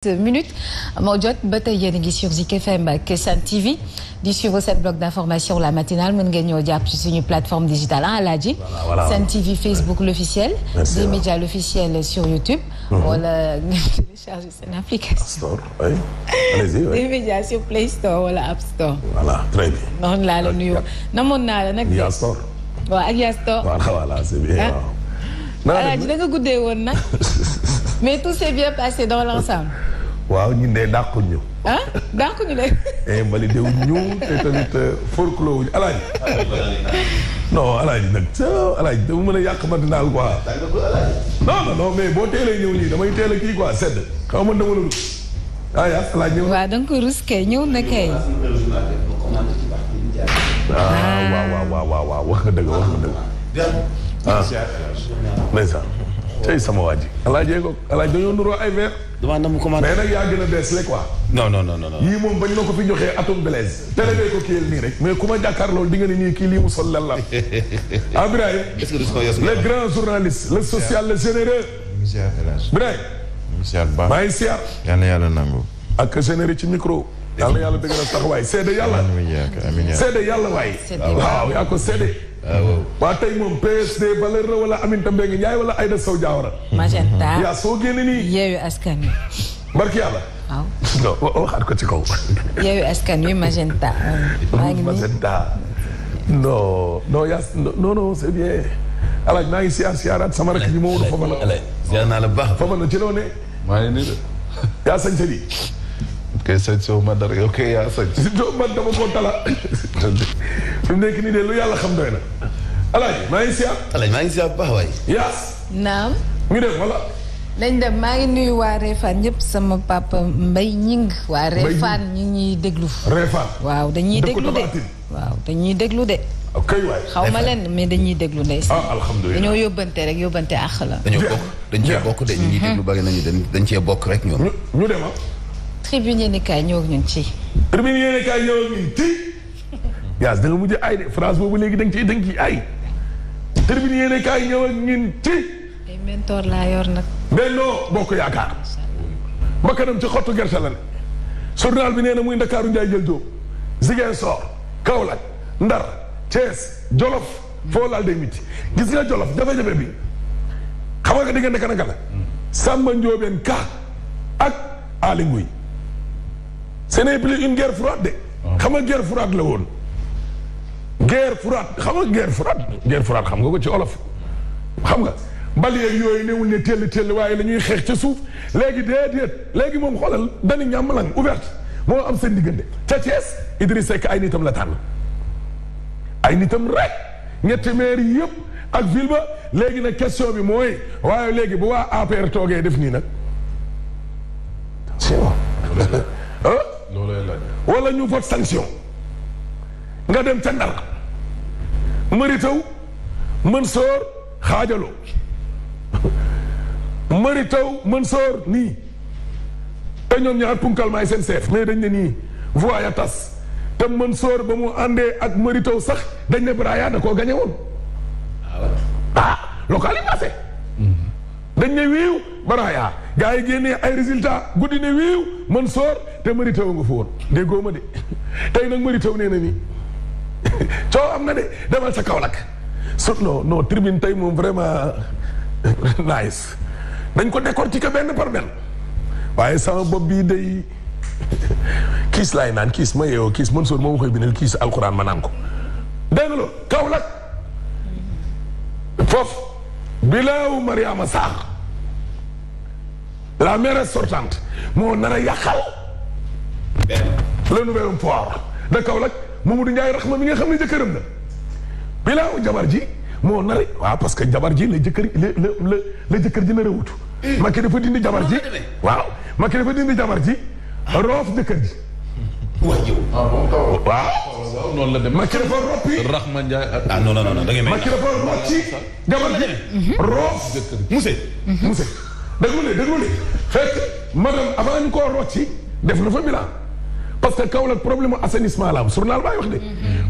minutes moo jot ba tey yéen a ngi sur Zik FM ak Sen TV di suivre seen bloc d'information la matinale mën ngeen ñëw jàpp ci suñu plateforme digitale Alaaji Sen TV Facebook l'officiel des médias l'officiel sur YouTube wala ngeen télécharger seen application Store oui allez-y des médias sur Play Store wala App Store voilà très bien noonu laa la nuyoo namoon naa la nag Ya Store waaw ak Ya Store voilà c'est bien waaw Alaaji da nga guddee woon nag mais tout s'est bien passé dans l'ensemble waaw ñun de dàqu ñu. ah dàqu ñu de. mbali dew ñu te tamit forclos wuñu alaaji. non alaaji nag alaaji dama mën a yàq matinal quoi. non mais boo teelee ñëw nii damay teel a kii quoi sedd xaw ma dama la rus. yaa alaaji ñëw. waaw da nga ko rus kay ñëw na kay. waaw wax nga dëgg wax nga dëgg. ndeysaan tey sama waa ji. alaaji ko alaaji dañoo nuroo ay verre. demande na mu commandé mais nag yaa gën a bees le quoi. non. yii moom bañ ma ko fi joxee atum Blaise. télé bee ko kiyal nii rek. mais ku ma jàkkaar loolu di nga ne nii kii lii mu sol lan la. Ibrahima. est-ce que du ko yos le grand journaliste le social le généreux. Ibrahima. maa ngi siyaar. yal na yàlla nangu. ak généreux ci micro. yal na yàlla dëgg na taxawaay seede yàlla. seede yàlla waay. waaw yaa ko seede. waa tey moom PSD valeur la wala Aminata Mbengue Ndiaye wala Aïda Sow Diawara. Magenta. yaa soo génne nii. Yewwi Askan Wi. barki yàlla. waaw. non waxaat ko ci kaw. Yewwi Askan Wi Magenta. maa ngi nii Magenta. non yaa non c'est bien. alaaj maa ngi siyaaraat sama rakk ji Maodo Fofana. ziar naa la baax. Fofana ci loo ne. maa ngi nii de. yaa sañ sa di. kay sañ soo ma dara yow kay yaa sañ. man dama koo tala. fi mu nekk nii de lu yàlla xam doy na. alaaji maa ngi siyaar. alaaji maa ngi ziar bu baax waay. yaas. naam. ñu dem wala. nañ dem maa ngi nuyu waa Réfane ñëpp sama papa Mbaye Ñing waa Réfane ñu ñuy déglu. Réfane. waaw dañuy déglu de. waaw dañuy déglu de. ok waay. xaw ma leen mais dañuy déglu ndeysaan. alhamdulilah dañoo yóbbante rek yóbbante àq la. dañoo bokk dañ cee bokk de ñu ñuy déglu bari nañu dañ cee bokk rek ñoom. ñu dem tribune yéen kaay ñëw ak ñun ci. tribune yéen kaay ñëw ak ñun ci. yaas da nga mujj ay de phrase boobu léegi da nga ciy ay. tribune yéen kaay ñëw ak ñun ci. ay mentor laa yor nag. Benno Bokk Yaakaar. bakkanam ci xottu gerte la ne. journal bi nee na muy Ndakaaru Njaay jël Jóob. Ziguinchor Kaolack Ndar Thiès Jolof foo laal day miti gis nga Jolof jafe-jafe bi xam nga diggante kan ak la. Samba Ndiobène Ka ak Aly Ngouille. ce n'est plus une guerre froide de. xam nga guerre froide la woon. guerre froide xam nga guerre froide xam nga ko ci olof. xam nga bal yeeg yooyu newul ne tell waaye la ñuy xeex ca suuf léegi déedéet léegi moom xoolal dañu ñàmm lang ouverte moo am seen diggante ca Thiès Idriss Seck ay nitam la tànn. ay nitam rek ñetti maire yëpp ak ville ba léegi nag question bi mooy waaye léegi bu waa APR toogee def nii nag. loolay laaj. wala ñu vote sanction nga dem ca Ndar Mary Teuw Mansour xaajaloo Mary Teuw Mansour nii te ñoom ñaar punkal maay seen chef mais dañ ne nii voix ya tas te Mansour ba mu àndee ak Mary Teuw sax dañ ne Braya da koo gañe woon local yi passé dañ ne wiiw Braya gars yi génnee ay résultat guddi ne wiiw Mansour te Mary Teuw nga fa woon déggoo ma de tey nag Mary Teuw nee na nii coow am na de demal sa Kaolack non tribune tey moom vraiment nice dañ ko décortiquer benn par benn waaye sama bopp bii day kiis laay naan kiis ma yeewoo kiis Mansour moo ma koy bindal kiis alxuraan ma naan ko dégg nga loolu Kaolack foofu bilaaw Mariama Sarr la mairesse sortante moo nar a yàqal le nouvel port de Kaolack Mamadou Ndiaye Rahma mi nga xam ne jëkkëram la bilaaw jabar ji moo nar a waaw parce que jabar ji la jëkkër ji nar a wutu Macky dafa dindi jabar ji waaw Macky dafa dindi jabar ji roof jëkkër ji waaw noonu la dem. Macky dafa roppi Rahma Ndiaye ak. non da ngay may. Macky dafa rocci jabar ji roof Mousse. déglu ne fekk madame avant ñu koo rocci def na fa bilan parce que Kaolack problème assainissement la am journal baay wax de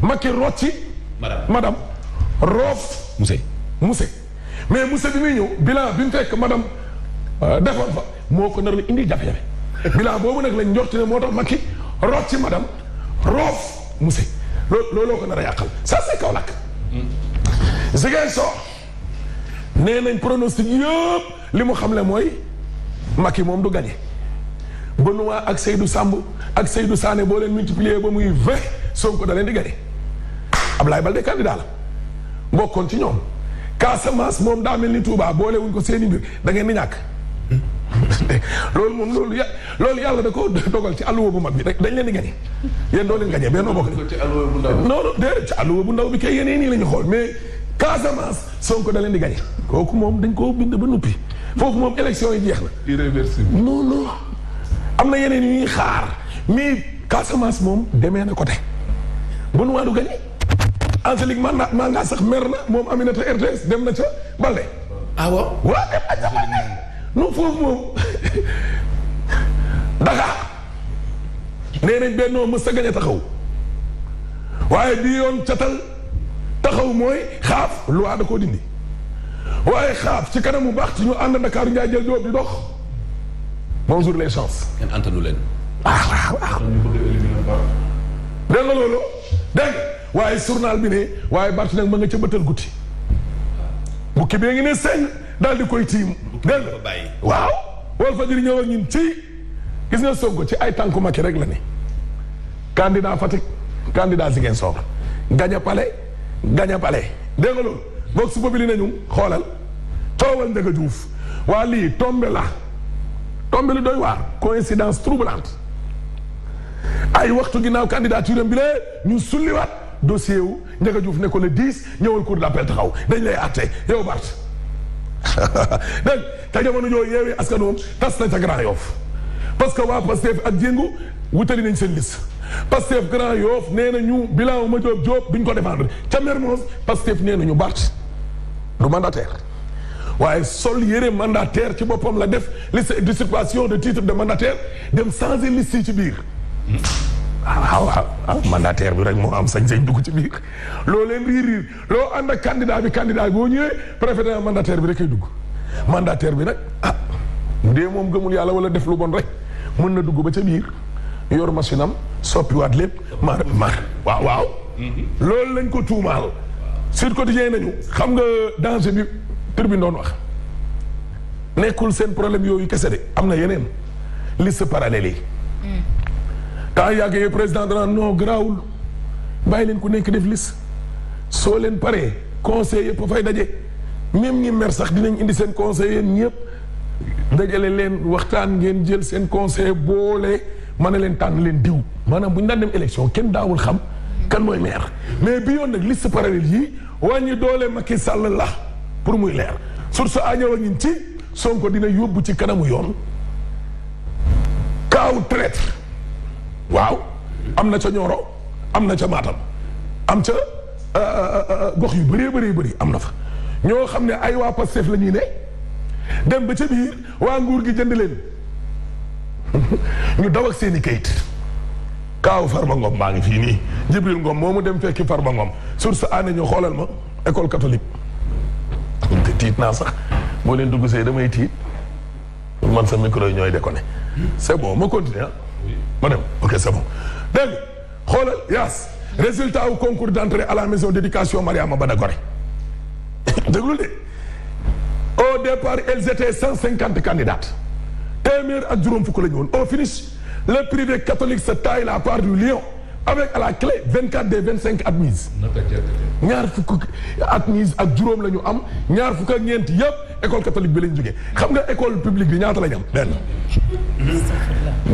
Macky rocci madame roof Mousse mais Mousse bi muy ñëw bilan bi mu fekk madame defoon fa moo ko nar a indi jafe-jafe bilan boobu nag lañ njorti ne moo tax Macky root ci madame roof Moussé looloo ko nar a yàqal ça c'est Kaolack. Ziguinchor nee nañ pronostic yëpp li mu xamle mooy Macky moom du gagné Benoît ak Seydou Samb ak Seydou Sané boo leen multiplier ba muy 20 Sonko da leen di gagné Ablaye Baldé candidat la bokkoon ci ñoom Casamance moom daa mel ni Touba boole wuñ ko seeni mbir da ngeen di ñàkk loolu moom loolu yàlla da ko dogal ci alluwa bu mag bi rek dañ leen di gagné yéen doo leen gagné benn bokk non non déedéet ci alluwa bu ndaw bi kay yeneen nii la ñu xool mais Casamance Sonko da leen di gagné kooku moom dañ koo bind ba nuppi foofu moom élection yi jeex na. irréversible. non am na yeneen yu ñuy xaar mais Casamance moom demee na côté Benoît du gagné Angélique maa ngaa sax mer na moom Aminata RTS dem na ca Balde. ah waaw. waaw dem na ca Balde non foofu moom Dakar nee nañ Benno mës a gagné taxaw waaye bii yoon catal taxaw mooy xaaf loi da koo dindi waaye xaaf ci kanamu baax ci ñu ànd Ndakaaru Njaay jël doob di dox bonjour les chances. kenn antanu leen. waaw. dégg nga loolu dégg nga waaye journal bi ne waaye Barth nag ma nga ca bëtal guddi bukki bee ngi ne seng daal di koy tiim dégg nga waaw Walfadjri ñëw ak ñun ci gis nga Sonko ci ay tànku Macky rek la ne candidat Fatick candidat Ziguinchor gaña pale dégg nga loolu boog su boobu li nañu xoolal coowal Ndiaga Diouf waa lii tombe lu doy waar coïncidence troublante ay waxtu ginnaaw candidature am bi lee ñu sulliwaat dossier wu Ndiaga Diouf ne ko le 10 ñëwal cour d'appel taxaw dañ lay àtte yow Barth dégg te jamono yooyu Yewwi Askan Wi tas na ca Grand Yoff parce que waa Pastef ak Jéngu wutali nañ seen liste Pastef Grand Yoff nee na ñu bilan ma Diop duñ ko défendre ca Mermoz Pastef nee na ñu Barth du mandataire waaye sol yére mandataire ci boppam la def liste de circulation de titre de mandataire dem changer liste yi ci biir waaw mandataire bi rek moo am sañ-sañ dugg ci biir loo leen riir loo ànd ak candidat bi boo ñëwee préfet na mandataire bi rek ay dugg mandataire bi nag bu dee moom gëmul yàlla wala def lu bon rek mën na dugg ba ca biir yor machine am soppiwaat lépp mar waaw loolu lañ ko tuumaal Sud Quotidien nañu xam nga danger bi Tribune doon wax nekkul seen problème yooyu kese de am na yeneen liste parallèle yi temps yàggee président dana non garaawul bàyyi leen ku nekk def liste soo leen paree conseil yëpp fay daje même ñi mer sax dinañ indi seen conseil yéen ñëpp dajale leen waxtaan ngeen jël seen conseil boole mën a leen tànn leen diw maanaam bu ñu daan dem élection kenn daawul xam kan mooy maire mais bi yoon nag liste parallèle yi wàññi doole Macky Sall la pour muy leer source a ñëw ak ñun ci Sonko dina yóbbu ci kanamu yoon kaaw traître waaw am na ca Nioro am na ca Matam am ca gox yu bëree am na fa ñoo xam ne ay waa Pastef la ñuy ne dem ba ca biir waa nguur gi jënd leen ñu daw ak seen i kayit kaaw Farba Ngom maa ngi fii nii Jibril Ngom moomu dem fekki Farba Ngom source aane ñu xoolal ma école catholique te tiit naa sax boo leen dugg see damay tiit man sa micro yi ñooy déconné c'est bon ma continuer ma dem ok c'est bon dégg xoolal Yaas résultat au concours d'entrée à la maison d'éducation Mariama Bada Gorée déglu de au départ elles étaient 150 candidates téeméer ak juróom fukk la ñu woon au finish le privé catholique se taille la part du lion avec à la clé 24 des 25 admises ñaar fukk admises ak juróom la ñu am ñaar fukk ak ñeent yëpp école catholique bi lañ jógee xam nga école publique bi ñaata lañ am benn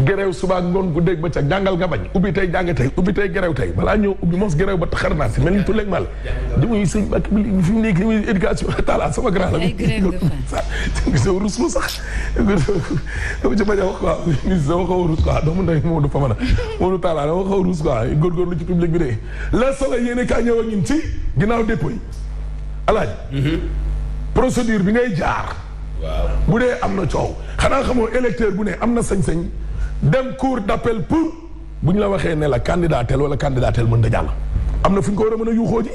gerew suba ngoon gu dégg ba ca jàngal nga bañ ubbi tey jàng tey ubbi tey gerew tey balaa ñëw ubbi mos gerew ba taxar naa si mel ni tuleeg mal di muy sëñ Mbàkke bi fi mu nekk ni éducation taala sama grand la gis rus lu sax dama ci bañ a wax quoi mis dama xaw a rus quoi doomu ndey Mamadou Famana Mamadou Talla dama xaw a rus quoi góorgóorlu ci public bi de la solo yéene kaa ñëw ak ñun ci ginnaaw dépôt yi alaaj procédure bi ngay jaar waaw bu dee am na coow xanaa xamoo électeur bu ne am na sañ-sañ dem cour d'appel pour bu ñu la waxee ne la candidat tel wala candidat tel mën da jàll am na fu ñu ko war a mën a yuuxoo ji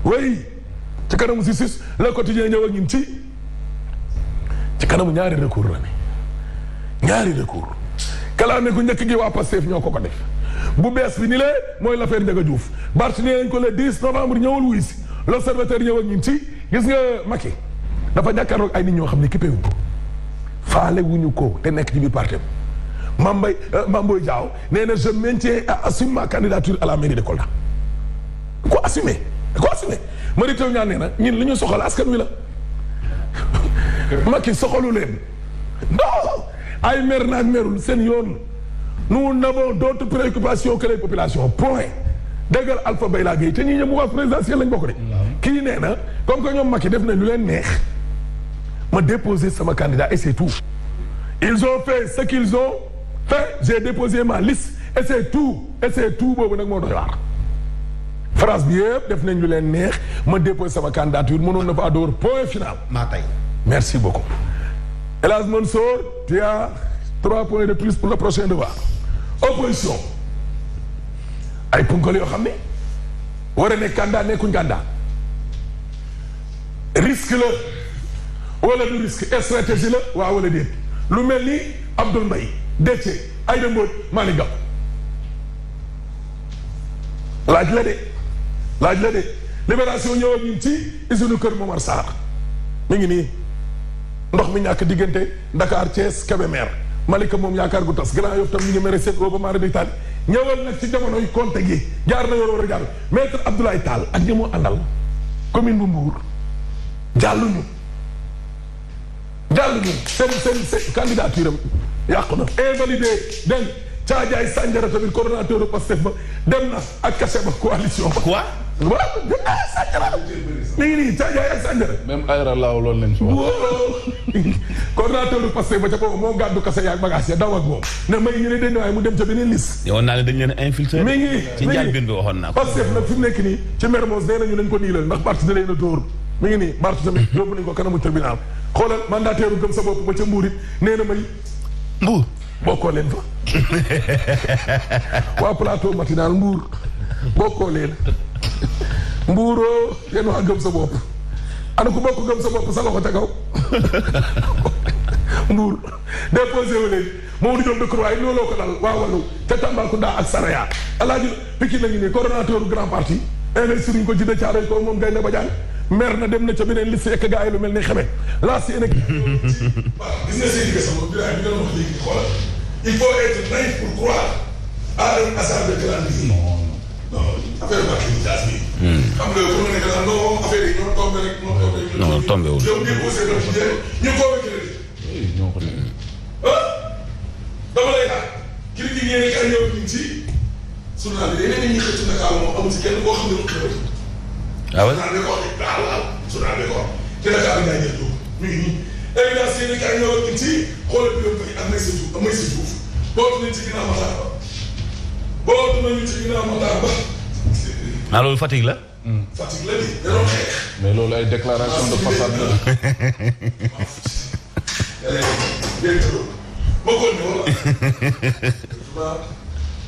way ci kanamu si le quotidien ñëw ak ñun ci kanamu ñaari recours la ne ñaari recours kalaame gu njëkk gi waa Pastef ñoo ko def bu bees bi ni lee mooy l'affaire Ndiaga Diouf Barth nee nañ ko le 10 novembre ñëwal wuy si l'observateur ñëw ak ñun ci gis nga Macky dafa jàkkaarloog ay nit ñoo xam ne kippé wuñ ko faale wuñu ko te nekk ci biir parti Mame Boye Diao nee na je maintiens et assume ma candidature à la mairie de Kolda ko assumé Mary Teuw Niane nee na ñun li ñu soxal askan wi la Macky soxalu leen non ay mer naag merul seen yoon nous n'avons d'autres préoccupations que les populations point déggal Alpha Bayla Gueye te ñi ñëpp mouvance présidentielle lañ bokk de kii nee na comme que ñoom Macky def na lu leen neex ma déposer sama candidat et c'est tout ils ont fait ce qu'ils ont fait j'ai déposé ma liste et c'est tout boobu nag moo doy waar phrase bi yëpp def nañ lu leen neex ma déposer sama candidature mënoon na fa door point final maa tey merci beaucoup El Hadj Mansour tu as 3 points de plus pour le prochain devoir opposition ay punkal yoo xam ne war a nekk candidat nekkuñ candidat risque la wala du risque stratégie la waaw wala déet lu mel ni Abdoul Mbaye Déthié Aïda Mbodj Malick Gakou laaj la de libération ñëw ak ñun ci usine Kër Momar Sarr mi ngi nii ndox mi ñàkk diggante Dakar Thiès Kébémer Malika moom yaakaar gu tas Grand Yoff tam ñu ngi mere seet booba maara day taal ñëwal nag ci jamonoy Conté gi jaar na war a jaar maître Abdoulaye Tall ak ñi mu àndal commune bu Mbour jàlluñu seen candidature am yàqu na invalidé dégg Caajaay Sanjara tamit coordonnateur Pastef ba dem na ak kase ba coalition ba. quoi. waaw Sanjara mi ngi nii Caajaay ak Sanjara. même Ayra Laaw loolu lañ fi wax. coordonnateur Pastef ba ca boobu moo gàddu kase yaag bagage ya daw ak moom ne may ñu ne dañ waaye mu dem ca beneen liste. yow naa ne dañ leen infiltré. mi ngi ci njëlbéen bi waxoon naa ko. Pastef nag fi mu nekk nii ci Mermoz nee nañu nañ ko niilal ndax Barth da leen a dóor mi ngi nii Barth tamit yóbbu nañ ko kanamu tribunal xoolal mandataire gëm sa bopp ba ca Mbuur it nee na may Mbuur bokkoo leen fa waa plateau matinal Mbuur bokkoo leen Mbuuroo yéen waa gëm sa bopp ana ku bokk gëm sa bopp sa loxo ca kaw Mbuur déposé wu leen Mamadou Diop Decroix yi looloo ko dal waa wàllu te Tambacounda ak Saraya alaaji Pikine nañu ni coordonnateur grand parti investir ñu ko ci Thiaroye ko moom Gaynde Badiane maire na dem na ca beneen liste yekk gaa yi lu mel ni xeme laa si nekk gis nga seen gëstu moom bi nga doon wax léegi xoolal il faut être naïf pour croire à un hasard de calendrier. non affaire Barthélémy bi. xam nga pour nga nekk daal non affaire yi ñoo tombé rek. non tombé wul. yow ngeen posé doon ci njëriñ ñu convaincre leen. ñoo ko nekk. dama lay laaj. critique yéen a ñëw ñu ci journal bi dañu ne ñuy xëcc Ndakaaru moom amul si kenn koo xam ne lu xew. ah ouais journal bi ko wax waaw journal bi ko wax ci Dakar ngaa jël tuub mi ngi nii. évidence yéen a ñëw ak ci xoolal bi doon koy ak Maïssa Diouf bootu nañ ci ginnaaw Matar Ba bootu nañu ci ginnaaw Matar Ba. ah loolu Fatick la. Fatick la di da doon xeex. mais loolu ay déclaration de façade la. dégg nga bokkoon ne wala.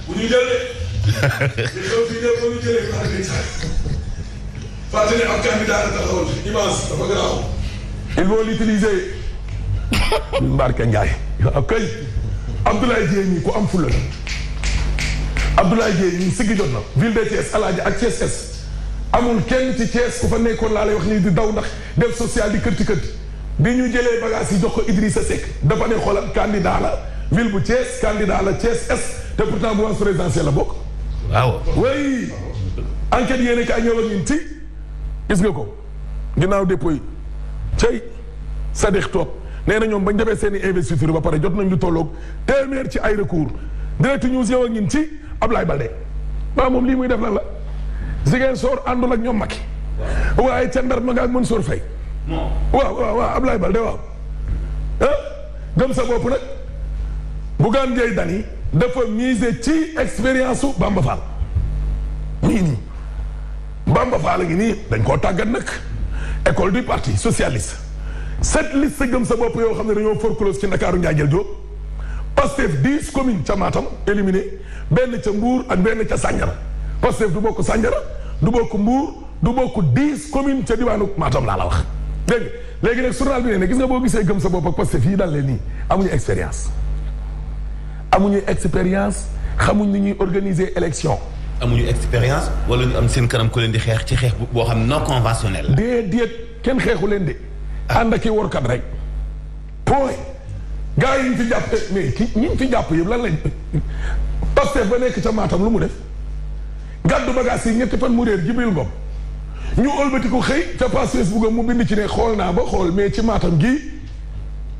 bu ñu jëlee. li xew fii de bu ñu jëlee fàtte ne am candidat la taxawal image dafa garaaw. ils vont l'utiliser. Mbarke Ndiaye. ok Abdoulaye Dieye ñii ku am fulla la. Abdoulaye Dieye ñii siggi jot na. ville de Thiès Alaaji ak Thiès Est amul kenn ci Thiès ku fa nekkoon laa lay wax nii di daw ndax def social di kërti kërti bi ñu jëlee bagage yi jox ko Idrissa Seck dafa ne xoolal candidat la ville bu Thiès candidat la Thiès Est te pourtant bu mouvance présidentielle la bokk. waaw. oui enquête yéen kaay ñëw ak ñun ci gis nga ko ginnaaw dépôt yi cey Sadikh Top nee na ñoom bañ defee seen i investiture ba pare jot nañ lu tolloog téeméer ci ay recours direct news yow ak ñun ci Ablaye Balde waaw moom lii muy def lan la Ziguinchor àndul ak ñoom Macky waaye ca Ndar ma nga ak Mansour Faye waaw Ablaye Balde waaw gëm sa bopp nag Bougane Gueye Dany dafa miser ci expérience su Bamba Fall nii Bamba Fall ngi nii dañ koo tàggat nag école du parti socialiste 7 liste gëm sa bopp yoo xam ne dañoo forclose ci Ndakaaru Ndiaye Diop Pastef 10 communes ca Matam éliminé benn ca Mbour ak benn ca Sandiara Pastef du bokk Sandiara du bokk Mbour du bokk 10 communes ca diwaanu Matam laa la wax dégg nga léegi nag journal bi ne gis nga boo gisee gëm sa bopp ak Pastef yi daal leen nii amuñu expérience amuñu expérience xamuñ ni ñuy organiser élection. amuñu expérience wala ñu am seen kanam ku leen di xeex ci xeex boo xam non conventionnel la. déedéet kenn xeexu leen de. ànd ak i workat rek. point gars yi ñu fi jàpp mais ñi fi jàpp yëpp lan lañ. Pastef ba nekk ca Matam lu mu def. gàddu bagage yi ñetti fan mu réer Jibril Ngom. ñu ëlbati ko xëy ca page Facebook mu bind ci ne xool naa ba xool mais ci Matam gii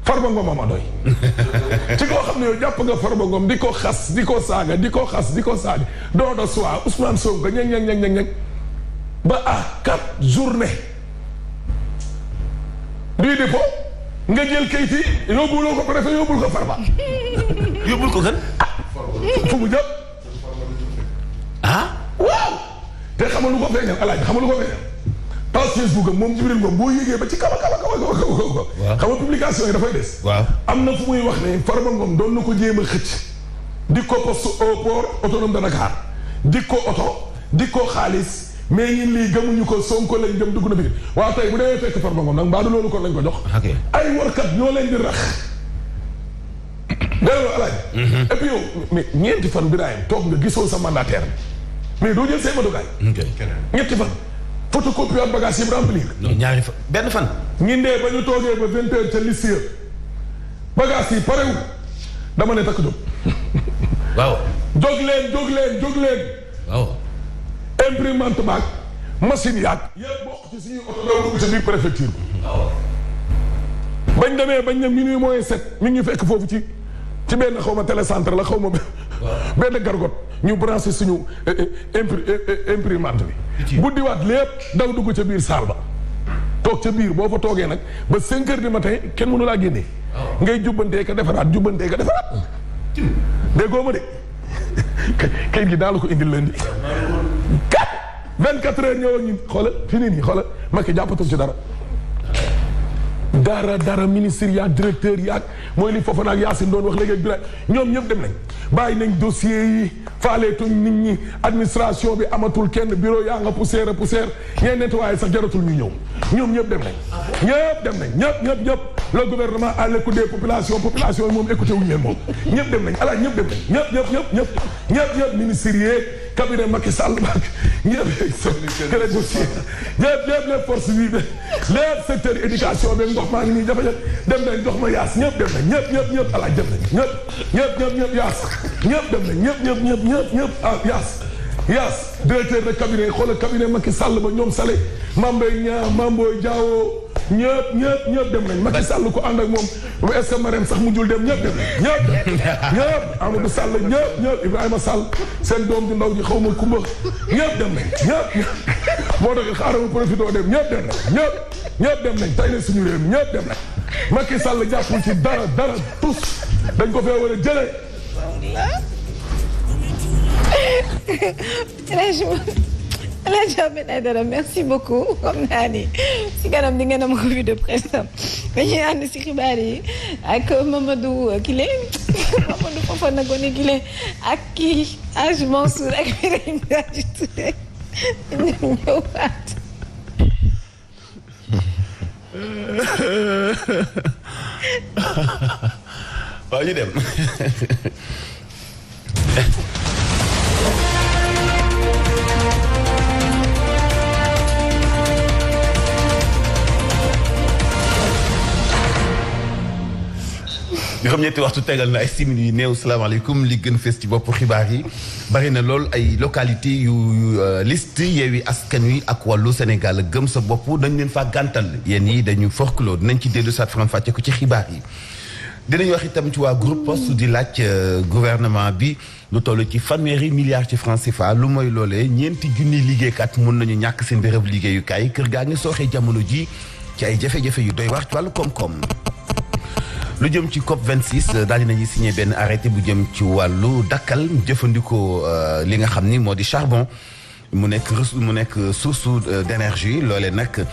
Farba Ngom a ma doy. ci koo xam ne yow jàpp nga Farba Ngom di ko xas di ko saaga di ko xas di ko saaga doodo soit Ousmane Sonko ñeg ba à 4 journées du dépôt nga jël kayit yi yóbbuloo ko préfet yóbbul ko Farba. yóbbul ko gën. fu mu jëm. waaw. te xamal lu ko feeñal alaaji xamal lu ko feeñal. page Facebook am moom Jibril Ngom boo yéegee ba ci kaw. xam nga publication yi dafay des. waaw am na fu muy wax ne Farba Ngom doon na ko jéem a xëcc. di ko poste au port autonome de Dakar. di ko oto di ko xaalis mais ñun lii gëmuñu ko Sonko lañ jëm dugg na fi. waaw tey bu demee fekk Farba Ngom nag mbaa du loolu kon lañ ko jox. ay warkat ñoo leen di rax. delloo alaaji. et puis yow mais ñeenti fan Birahim toog nga gisoo sa mandataire mais doo jël say matukaay. ñetti fan. photocopie ak bagage yëpp remplir. non ñaari fan benn fan. ñi ndee ba ñu toogee ba 20h ca liste ya bagage yi parewul dama ne takk jóg. waaw. jóg leen. waaw. imprimante baag machine yaag. yëpp bokk ci suñuy oto daw dugg ci biir préfecture bi. waaw. bañ demee bañ ne minuit moins 7 mi ngi ñu fekk foofu ci benn xaw ma télécentre la xaw ma. benn gargot ñu branché suñu imprimante bi. buddiwaat lépp daw dugg ca biir salle ba. toog ca biir boo fa toogee nag ba 5 heures du matin kenn mënu laa génnee. ngay jubbantee ka defaraat. déggoo ma de kayit gi daa la ko indil lundi. 24 heures ñëw ak ñun xoolal fi nii xoolal Macky jàppatul ci dara. dara ministre yaag directeur yaag mooy li foofa naag Yacine doon wax léegi ak Birahim ñoom ñëpp dem nañ bàyyi nañ dossiers yi faaleetuñ nit ñi administration bi amatul kenn bureau yaa nga poussière ñee nettoyé sax jaratul ñu ñëw ñoom ñëpp dem nañ ñëpp le gouvernement à l'écoute des populations yi moom écouté wuñu leen moom ñëpp dem nañ ala ñëpp dem nañ ñëpp ministres yi cabinet Macky Sall baak ñëpp kele dossier ñëpp les forces vives les secteur éducation bi ndox maa ngi nii jafe-jafe dem nañ jox ma yaas ñëpp dem nañ ñëpp ala dem nañ ñëpp yaas ñëpp dem nañ ñëpp ah yaas directeur de cabinet xoolal cabinet Macky Sall ba ñoom Salé Mambay Niang Mamboy Diawo ñëpp dem nañ Macky Sall ko ànd ak moom est-ce que Marème sax mujjul dem ñëpp dem nañ ñëpp Amadou Sall ñëpp Ibrahima Sall seen doom ju ndaw ji xaw ma Kumba ñëpp dem nañ ñëpp moo tax xaaral ma profité dem ñëpp dem nañ tey ne suñu réew ñëpp dem nañ Macky Sall jàppul ci dara tous dañ ko fee war a jëlee. El Hadj Ahmed Aïdara merci beaucoup xam naa ni si kanam di ngeen am revue de presse am dañuy ànd si xibaar yi ak Mamadou Kile Mamadou Fofana Gone Kile ak kii Hadj Mansour ak Birahim Badji Touré ñu ñëwaat. waaw ñu dem. juróom-ñetti waxtu tegal na ay simili yu néew salaamaaleykum li gën fees ci bopp xibaar yi bari na lool ay localité yu liste Yewwi Askan Wi ak Wallu Sénégal gëm sa bopp dañ leen faa gàntal yéen yi dañu forclos dinañ ci dellu saat faram fàcce ko ci xibaar yi dinañ wax itam ci waa groupe poste di laaj gouvernement bi lu toll ci 1,0 milliard ci francs CFA lu mooy loolee 4 junni liggéeykat mun nañu ñàkk seen béréb liggéeyukaay kër gaa ngi sooxee jamono ji ci ay jafe-jafe yu doy waar ci wàllu koom-koom lu jëm ci COP 26 daal dinañuy signé benn arrêté bu jëm ci wàllu dakkal jëfandikoo li nga xam ni moo di charbon mu nekk source d'énergie loolee nag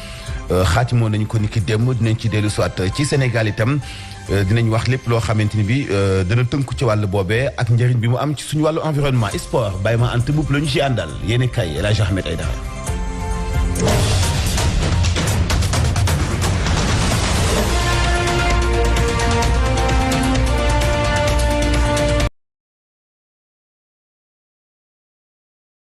xaatimoo nañu ko ni ki démb dinañ ci dellu soit ci Sénégal itam dinañ wax lépp loo xamante ni bi dana tënku ci wàllu boobee ak njëriñ bi mu am ci suñu wàllu environnement sport bàyyi ma ant bupp la ñu ci àndal yéeni kay El Hadj Ahmed Aïdara